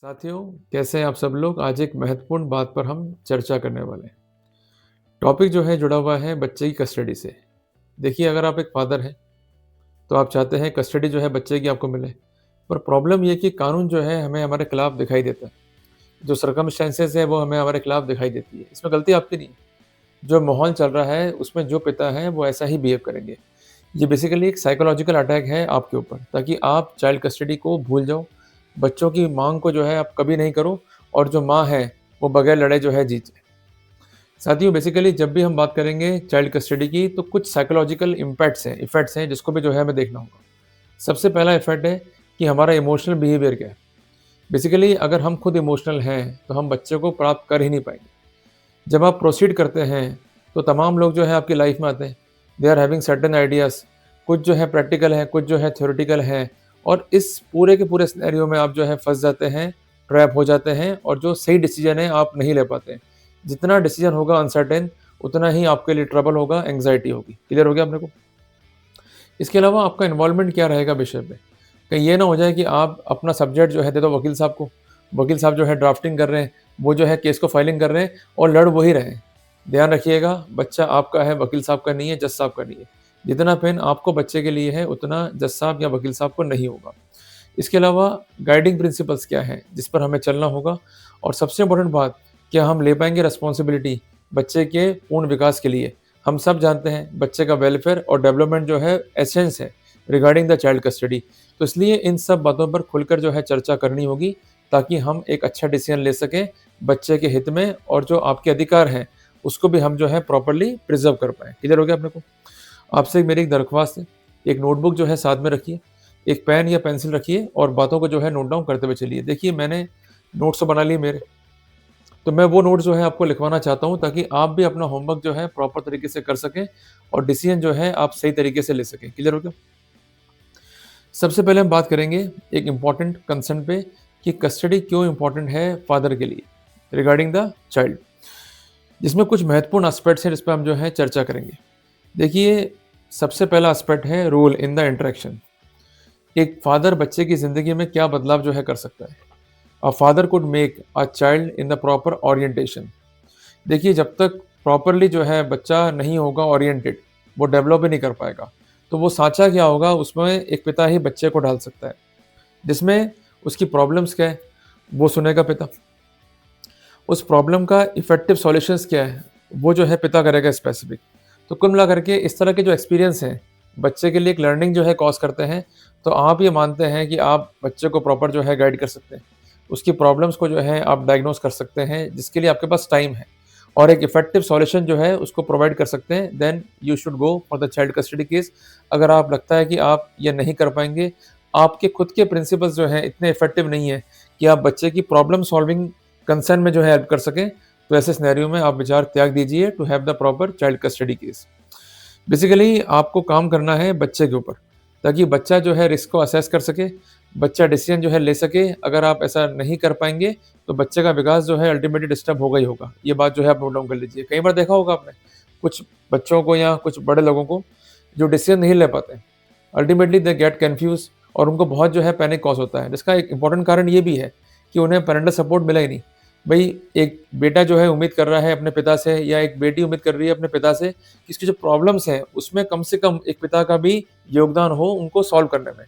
साथियों, कैसे हैं आप सब लोग? आज एक महत्वपूर्ण बात पर हम चर्चा करने वाले हैं। टॉपिक जो है जुड़ा हुआ है बच्चे की कस्टडी से। देखिए, अगर आप एक फादर हैं, तो आप चाहते हैं कस्टडी जो है बच्चे की आपको मिले। पर प्रॉब्लम ये है कि कानून जो है हमें हमारे खिलाफ दिखाई देता है। जो सर्कमस्टेंसेस है वो हमें हमारे खिलाफ दिखाई देती है। इसमें गलती आपकी नहीं है। जो माहौल चल रहा है उसमें जो पिता हैं वो ऐसा ही बिहेव करेंगे। ये बेसिकली एक साइकोलॉजिकल अटैक है आपके ऊपर, ताकि आप चाइल्ड कस्टडी को भूल जाओ, बच्चों की माँग को जो है आप कभी नहीं करो और जो माँ है, वो बगैर लड़े जो है जीत जाए। साथियों, बेसिकली जब भी हम बात करेंगे चाइल्ड कस्टडी की, तो कुछ साइकोलॉजिकल इफ़ेक्ट्स हैं जिसको भी जो है हमें देखना होगा। सबसे पहला इफ़ेक्ट है कि हमारा इमोशनल बिहेवियर क्या है। बेसिकली अगर हम खुद इमोशनल हैं, तो हम बच्चे को प्राप्त कर ही नहीं पाएँगे। जब आप प्रोसीड करते हैं, तो तमाम लोग जो है आपकी लाइफ में आते हैं। They are having certain ideas, कुछ जो है प्रैक्टिकल है, कुछ जो है थ्योरेटिकल है, और इस पूरे के पूरे सिनेरियो में आप जो है फँस जाते हैं, ट्रैप हो जाते हैं और जो सही डिसीज़न है आप नहीं ले पाते हैं। जितना डिसीज़न होगा अनसर्टेन, उतना ही आपके लिए ट्रबल होगा, एंग्ज़ायटी होगी। क्लियर हो गया अपने को? इसके अलावा आपका इन्वॉल्वमेंट क्या रहेगा विषय पे? कहीं ये ना हो जाए कि आप अपना सब्जेक्ट जो है दे दो वकील साहब को, वकील साहब जो है ड्राफ्टिंग कर रहे हैं, वो जो है केस को फाइलिंग कर रहे हैं और लड़ वही रहे हैं। ध्यान रखिएगा, बच्चा आपका है, वकील साहब का नहीं है, जज साहब का नहीं है। जितना पेन आपको बच्चे के लिए है, उतना जज साहब या वकील साहब को नहीं होगा। इसके अलावा गाइडिंग प्रिंसिपल्स क्या हैं, जिस पर हमें चलना होगा, और सबसे इम्पोर्टेंट बात, क्या हम ले पाएँगे रिस्पॉन्सिबिलिटी बच्चे के पूर्ण विकास के लिए? हम सब जानते हैं बच्चे का वेलफेयर और डेवलपमेंट जो है एसेंस है रिगार्डिंग द चाइल्ड कस्टडी। तो इसलिए इन सब बातों पर खुलकर जो है चर्चा करनी होगी, ताकि हम एक अच्छा डिसीजन ले सकें बच्चे के हित में, और जो आपके अधिकार हैं उसको भी हम जो है प्रॉपर्ली प्रिजर्व कर पाएँ। क्लियर हो गया अपने को? आपसे मेरी एक दरख्वास्त है, एक नोटबुक जो है साथ में रखिए, एक पेन या पेंसिल रखिए और बातों को जो है नोट डाउन करते हुए चलिए। देखिए, मैंने नोट्स तो बना लिए मेरे, तो मैं वो नोट्स जो है आपको लिखवाना चाहता हूँ, ताकि आप भी अपना होमवर्क जो है प्रॉपर तरीके से कर सकें और डिसीजन जो है आप सही तरीके से ले सकें। क्लियर हो गया? सबसे पहले हम बात करेंगे एक इम्पॉर्टेंट कंसर्न पे, कि कस्टडी क्यों इम्पॉर्टेंट है फादर के लिए रिगार्डिंग द चाइल्ड, जिसमें कुछ महत्वपूर्ण एस्पेक्ट्स हैं जिस पे हम जो है चर्चा करेंगे। देखिए, सबसे पहला एस्पेक्ट है रोल इन द इंटरेक्शन। एक फादर बच्चे की ज़िंदगी में क्या बदलाव जो है कर सकता है। A father could make a child in the proper orientation. देखिए, जब तक प्रॉपरली जो है बच्चा नहीं होगा ओरिएंटेड, वो डेवलप ही नहीं कर पाएगा। तो वो साँचा क्या होगा, उसमें एक पिता ही बच्चे को ढाल सकता है, जिसमें उसकी प्रॉब्लम्स क्या है, वो सुनेगा पिता। उस प्रॉब्लम का इफ़ेक्टिव सॉल्यूशंस क्या है, वो जो है पिता करेगा स्पेसिफिक। तो कुल मिलाकर के इस तरह के जो एक्सपीरियंस हैं, बच्चे के लिए एक लर्निंग जो है कॉज़ करते हैं। तो आप ये मानते हैं कि आप बच्चे को प्रॉपर जो है गाइड कर सकते हैं। उसकी प्रॉब्लम्स को जो है आप डायग्नोज़ कर सकते हैं, जिसके लिए आपके पास टाइम है, और एक इफ़ेक्टिव सॉल्यूशन जो है उसको प्रोवाइड कर सकते हैं। Then you should go for the child custody case. अगर आप लगता है कि आप ये नहीं कर पाएँगे, आपके खुद के प्रिंसिपल्स जो हैं इतने इफ़ेक्टिव नहीं है कि आप बच्चे की प्रॉब्लम सॉल्विंग कंसर्न में जो है हेल्प कर सकें, तो ऐसे सिनेरियो में आप विचार त्याग दीजिए to have the proper child custody case. Basically आपको काम करना है बच्चे के ऊपर, ताकि बच्चा जो है रिस्क को असेस कर सके, बच्चा डिसीजन जो है ले सके। अगर आप ऐसा नहीं कर पाएँगे, तो बच्चे का विकास जो है अल्टीमेटली डिस्टर्ब होगा ही होगा। ये बात जो है आप नोट डाउन कर लीजिए। कई बार देखा होगा आपने, कुछ बच्चों को या कुछ बड़े लोगों को जो डिसीजन नहीं ले पाते हैं, अल्टीमेटली दे गेट कन्फ्यूज़, और उनको बहुत जो है पैनिक कॉज़ होता है। जिसका एक इम्पोर्टेंट कारण ये भी है कि उन्हें पैरेंटल सपोर्ट मिला ही नहीं। भई, एक बेटा जो है उम्मीद कर रहा है अपने पिता से, या एक बेटी उम्मीद कर रही है अपने पिता से कि इसकी जो प्रॉब्लम्स हैं, उसमें कम से कम एक पिता का भी योगदान हो उनको सॉल्व करने में।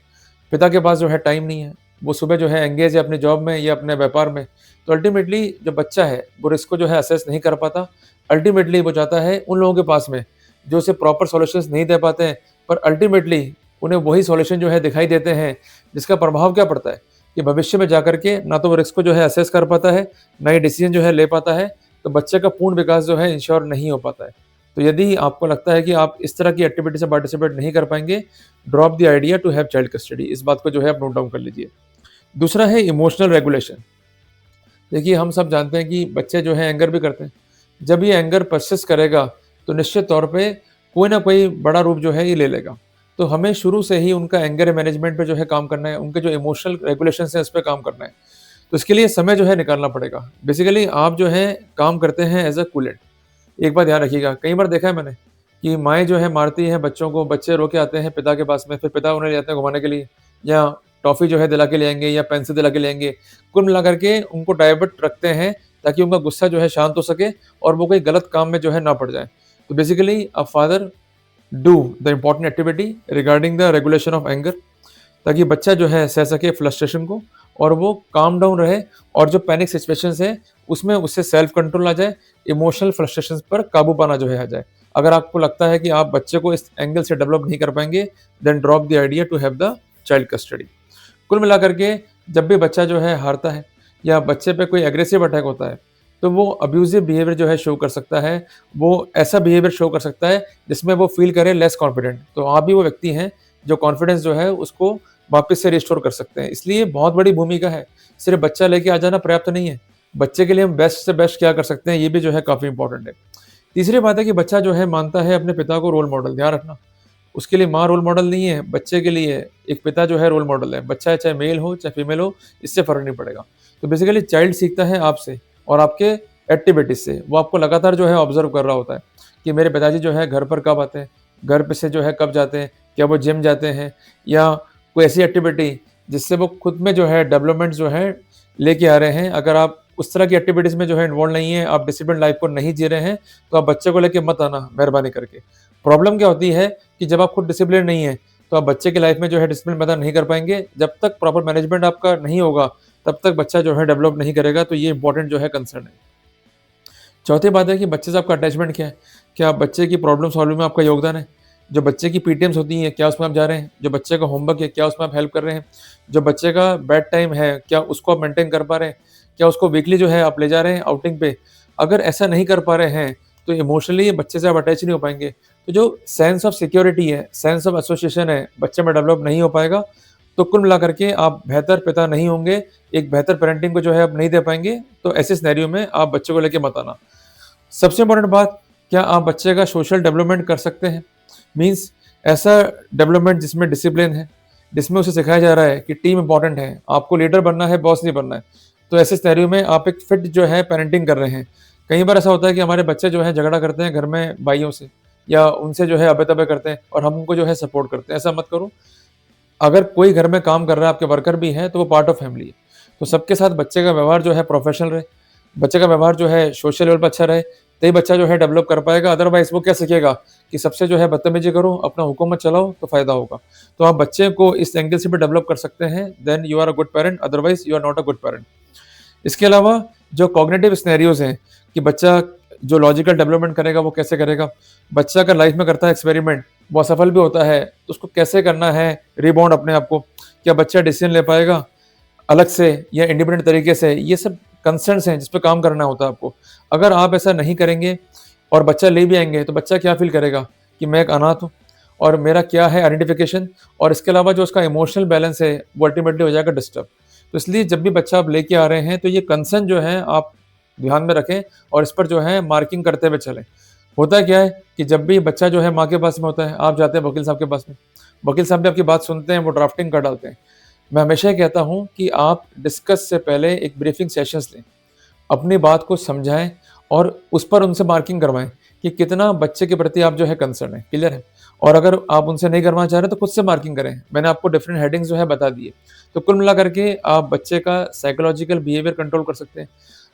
पिता के पास जो है टाइम नहीं है, वो सुबह जो है एंगेज है अपनी जॉब में या अपने व्यापार में। तो अल्टीमेटली जो बच्चा है, वो रिस्क को जो है असेस नहीं कर पाता। अल्टीमेटली वो जाता है उन लोगों के पास में, जो उसे प्रॉपर सॉल्यूशंस नहीं दे पाते हैं, पर अल्टीमेटली उन्हें वही सॉल्यूशन जो है दिखाई देते हैं, जिसका प्रभाव क्या पड़ता है कि भविष्य में जाकर के ना तो वो रिस्क को जो है असेस कर पाता है, ना ही डिसीजन जो है ले पाता है। तो बच्चे का पूर्ण विकास जो है इंश्योर नहीं हो पाता है। तो यदि आपको लगता है कि आप इस तरह की एक्टिविटी से पार्टिसिपेट नहीं कर पाएँगे, drop the idea to have child custody. इस बात को जो है आप नोट डाउन कर लीजिए। दूसरा है इमोशनल रेगुलेशन। देखिए, हम सब जानते हैं कि बच्चे जो हैं एंगर भी करते हैं। जब ये एंगर पर्सिस्ट करेगा, तो निश्चित तौर पे कोई ना कोई बड़ा रूप जो है ये ले लेगा। तो हमें शुरू से ही उनका एंगर मैनेजमेंट पे जो है काम करना है, उनके जो इमोशनल रेगुलेशंस हैं, उस पे काम करना है। तो इसके लिए समय जो है निकालना पड़ेगा। बेसिकली आप जो है काम करते हैं एज़ अ कूलेंट। एक बात ध्यान रखिएगा, कई बार देखा है मैंने कि माएँ जो है मारती हैं बच्चों को, बच्चे रो के आते हैं पिता के पास में, फिर पिता उन्हें ले जाते हैं घुमाने के लिए, या टॉफ़ी जो है दिला के ले आएँगे या पेंसिल दिला के ले आएँगे। कुल मिला कर के उनको डाइवर्ट रखते हैं ताकि उनका गुस्सा जो है शांत हो सके और वो कोई गलत काम में जो है ना पड़ जाएँ। तो basically a father do the important activity regarding the regulation of anger, ताकि बच्चा जो है सह सके फ्रस्ट्रेशन को और वो काम डाउन रहे और जो पैनिक सिचुएशंस है उसमें उससे सेल्फ कंट्रोल आ जाए, इमोशनल फ्रस्ट्रेशंस पर काबू पाना जो है आ जाए। अगर आपको लगता है कि आप बच्चे को इस एंगल से डेवलप नहीं कर पाएँगे, then drop the idea to have the child custody. कुल मिलाकर के जब भी बच्चा जो है हारता है या बच्चे पे कोई एग्रेसिव अटैक होता है, तो वो अब्यूज़िव बिहेवियर जो है शो कर सकता है। वो ऐसा बिहेवियर शो कर सकता है जिसमें वो फ़ील करे लेस कॉन्फिडेंट। तो आप भी वो व्यक्ति हैं जो कॉन्फिडेंस जो है उसको वापस से रिस्टोर कर सकते हैं। इसलिए बहुत बड़ी भूमिका है। सिर्फ़ बच्चा लेके आ जाना पर्याप्त नहीं है। बच्चे के लिए हम बेस्ट से बेस्ट क्या कर सकते हैं, ये भी जो है काफ़ी इम्पोर्टेंट है। तीसरी बात है कि बच्चा जो है मानता है अपने पिता को रोल मॉडल, ध्यान रखना। उसके लिए माँ रोल मॉडल नहीं है, बच्चे के लिए एक पिता जो है रोल मॉडल है। बच्चा चाहे मेल हो, चाहे फीमेल हो, इससे फ़र्क नहीं पड़ेगा। तो बेसिकली चाइल्ड सीखता है आपसे और आपके एक्टिविटीज़ से। वो आपको लगातार जो है ऑब्ज़र्व कर रहा होता है कि मेरे पिताजी जो है घर पर कब आते हैं, घर पे से जो है कब जाते हैं, क्या वो जिम जाते हैं या कोई ऐसी एक्टिविटी जिससे वो खुद में जो है डेवलपमेंट जो है लेके आ रहे हैं। अगर आप उस तरह की एक्टिविटीज़ में जो है इन्वॉल्व नहीं है, आप डिसिप्लिन लाइफ़ को नहीं जी रहे हैं, तो आप बच्चे को लेके मत आना मेहरबानी करके। प्रॉब्लम क्या होती है कि जब आप खुद डिसिप्लिन नहीं है, तो आप बच्चे की लाइफ़ में जो है डिसिप्लिन पैदा नहीं कर पाएँगे। जब तक प्रॉपर मैनेजमेंट आपका नहीं होगा, तब तक बच्चा जो है डेवलप नहीं करेगा, तो ये इम्पोर्टेंट जो है कंसर्न है। चौथी बात है कि बच्चे से आपका अटैचमेंट क्या है? क्या बच्चे की प्रॉब्लम सॉल्विंग में आपका योगदान है? जो बच्चे की पीटीएम्स होती हैं, क्या उसमें आप जा रहे हैं? जो बच्चे का होमवर्क है, क्या उसमें आप हेल्प कर रहे हैं? जो बच्चे का बेड टाइम है, क्या उसको आप मेंटेन कर पा रहे हैं? क्या उसको वीकली जो है आप ले जा रहे हैं आउटिंग पे? अगर ऐसा नहीं कर पा रहे हैं, तो इमोशनली बच्चे से आप अटैच नहीं हो पाएँगे। तो जो सेंस ऑफ सिक्योरिटी है, सेंस ऑफ एसोसिएशन है, बच्चे में डेवलप नहीं हो पाएगा। तो कुल मिलाकर के आप बेहतर पिता नहीं होंगे, एक बेहतर पैरेंटिंग को जो है आप नहीं दे पाएँगे। तो ऐसे सिनेरियो में आप बच्चे को लेके मत आना। सबसे इम्पोर्टेंट बात, क्या आप बच्चे का सोशल डेवलपमेंट कर सकते हैं? मीन्स ऐसा डेवलपमेंट जिसमें डिसिप्लिन है, जिसमें उसे सिखाया जा रहा है कि टीम इम्पोर्टेंट है, आपको लीडर बनना है, बॉस नहीं बनना है। तो ऐसे सिनेरियो में आप एक फिट जो है पैरेंटिंग कर रहे हैं। कई बार ऐसा होता है कि हमारे बच्चे जो हैं झगड़ा करते हैं घर में भाइयों से या उनसे जो है अबे-तबे करते हैं और हम उनको जो है सपोर्ट करते हैं, ऐसा मत करो। अगर कोई घर में काम कर रहा है, आपके वर्कर भी हैं, तो वो पार्ट ऑफ फैमिली है। तो सबके साथ बच्चे का व्यवहार जो है प्रोफेशनल रहे, बच्चे का व्यवहार जो है सोशल लेवल पे अच्छा रहे, तभी बच्चा जो है डेवलप कर पाएगा। अदरवाइज़ वो क्या सीखेगा कि सबसे जो है बदतमीज़ी करो, अपना हुकूमत चलाओ तो फ़ायदा होगा। तो आप बच्चे को इस एंगल से भी डेवलप कर सकते हैं, then you are a good parent, otherwise you are not a good parent. इसके अलावा जो कॉग्निटिव सिनेरियोज़ हैं कि बच्चा जो लॉजिकल डेवलपमेंट करेगा वो कैसे करेगा? बच्चा अगर लाइफ़ में करता है एक्सपेरिमेंट, वो असफल भी होता है, तो उसको कैसे करना है रिबाउंड अपने आप को? क्या बच्चा डिसीज़न ले पाएगा अलग से या इंडिपेंडेंट तरीके से? ये सब कंसर्न्स हैं जिस पे काम करना होता है आपको। अगर आप ऐसा नहीं करेंगे और बच्चा ले भी आएँगे, तो बच्चा क्या फ़ील करेगा कि मैं एक अनाथ हूँ और मेरा क्या है आइडेंटिफ़िकेशन, और इसके अलावा जो उसका इमोशनल बैलेंस है, वो अल्टीमेटली हो जाएगा डिस्टर्ब। तो इसलिए जब भी बच्चा आप लेके आ रहे हैं, तो ये कंसर्न जो है आप ध्यान में रखें और इस पर जो है मार्किंग करते हुए चलें। होता क्या है कि जब भी बच्चा जो है माँ के पास में होता है, आप जाते हैं वकील साहब के पास में। वकील साहब भी आपकी बात सुनते हैं, वो ड्राफ्टिंग कर डालते हैं। मैं हमेशा ये कहता हूँ कि आप डिस्कस से पहले एक ब्रीफिंग सेशंस लें। अपनी बात को समझाएँ और उस पर उनसे मार्किंग करवाएँ कि कितना बच्चे के प्रति आप जो है कंसर्न है, क्लियर है? और अगर आप उनसे नहीं करवाना चाह रहे तो खुद से मार्किंग करें। मैंने आपको डिफरेंट हेडिंग्स जो है बता दिए। तो कुल मिलाकर के आप बच्चे का साइकोलॉजिकल बिहेवियर कंट्रोल कर सकते हैं।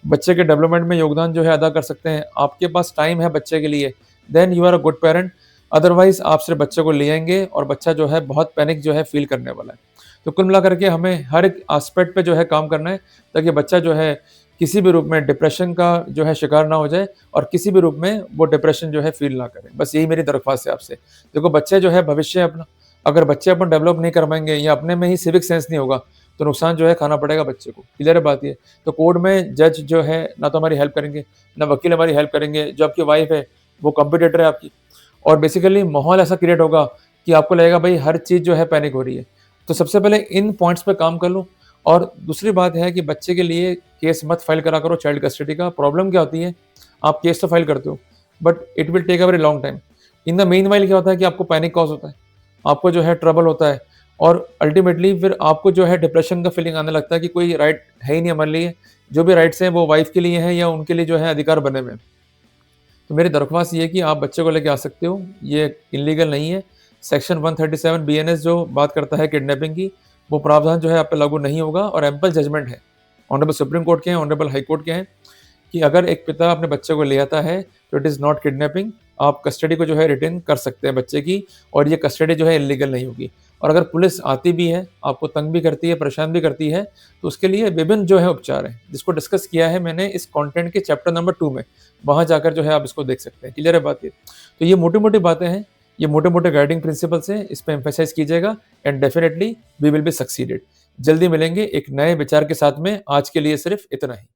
बच्चे के डेवलपमेंट में योगदान जो है अदा कर सकते हैं। आपके पास टाइम है बच्चे के लिए, then you are a good parent. Otherwise आप सिर्फ बच्चे को ले आएँगे और बच्चा जो है बहुत पैनिक जो है फ़ील करने वाला है। तो कुल मिलाकर के हमें हर एक एस्पेक्ट पे जो है काम करना है, ताकि बच्चा जो है किसी भी रूप में डिप्रेशन का जो है शिकार ना हो जाए और किसी भी रूप में वो डिप्रेशन जो है फ़ील ना करे। बस यही मेरी दरख्वास्त है आपसे। देखो बच्चे जो है भविष्य है अपना, अगर बच्चे अपन डेवलप नहीं कर पाएँगे या अपने में ही सिविक सेंस नहीं होगा, तो नुकसान जो है खाना पड़ेगा बच्चे को। क्लियर है बात ये? तो कोर्ट में जज जो है ना तो हमारी हेल्प करेंगे, ना वकील हमारी हेल्प करेंगे। जो आपकी वाइफ़ है, वो कॉम्पिटिटर है आपकी, और बेसिकली माहौल ऐसा क्रिएट होगा कि आपको लगेगा भई हर चीज़ जो है पैनिक हो रही है। तो सबसे पहले इन पॉइंट्स पे काम कर लो। और दूसरी बात है कि बच्चे के लिए केस मत फाइल करा करो चाइल्ड कस्टडी का। प्रॉब्लम क्या होती है, आप केस तो फाइल करते हो, but it will take a very long time. In the meanwhile क्या होता है कि आपको पैनिक कॉज़ होता है, आपको जो है ट्रबल होता है और अल्टीमेटली फिर आपको जो है डिप्रेशन का फीलिंग आने लगता है कि कोई राइट है ही नहीं हमारे लिए। जो भी राइट्स हैं वो वाइफ़ के लिए हैं या उनके लिए जो है अधिकार बने हुए हैं। तो मेरी दरख्वास्त ये है कि आप बच्चे को लेके आ सकते हो, ये इल्लीगल नहीं है। सेक्शन 137 बीएनएस जो बात करता है किडनैपिंग की, वो प्रावधान जो है आप पे लागू नहीं होगा और एम्पल जजमेंट है, ऑनरेबल सुप्रीम कोर्ट के हैं, ऑनरेबल हाई कोर्ट के हैं कि अगर एक पिता अपने बच्चे को ले आता है तो इट इज़ नॉट किडनैपिंग, आप कस्टडी को जो है रिटेन कर सकते हैं बच्चे की और ये कस्टडी जो है इल्लीगल नहीं होगी। और अगर पुलिस आती भी है, आपको तंग भी करती है, परेशान भी करती है, तो उसके लिए विभिन्न जो है उपचार हैं, जिसको डिस्कस किया है मैंने इस कंटेंट के चैप्टर नंबर 2 में। वहाँ जाकर जो है आप इसको देख सकते हैं। क्लियर है बात ये? तो ये मोटी-मोटी बातें हैं, ये मोटे-मोटे गाइडिंग प्रिंसिपल्स हैं, इस पे एम्फसाइज़ कीजिएगा and definitely we will be succeeded. जल्दी मिलेंगे एक नए विचार के साथ में, आज के लिए सिर्फ़ इतना ही।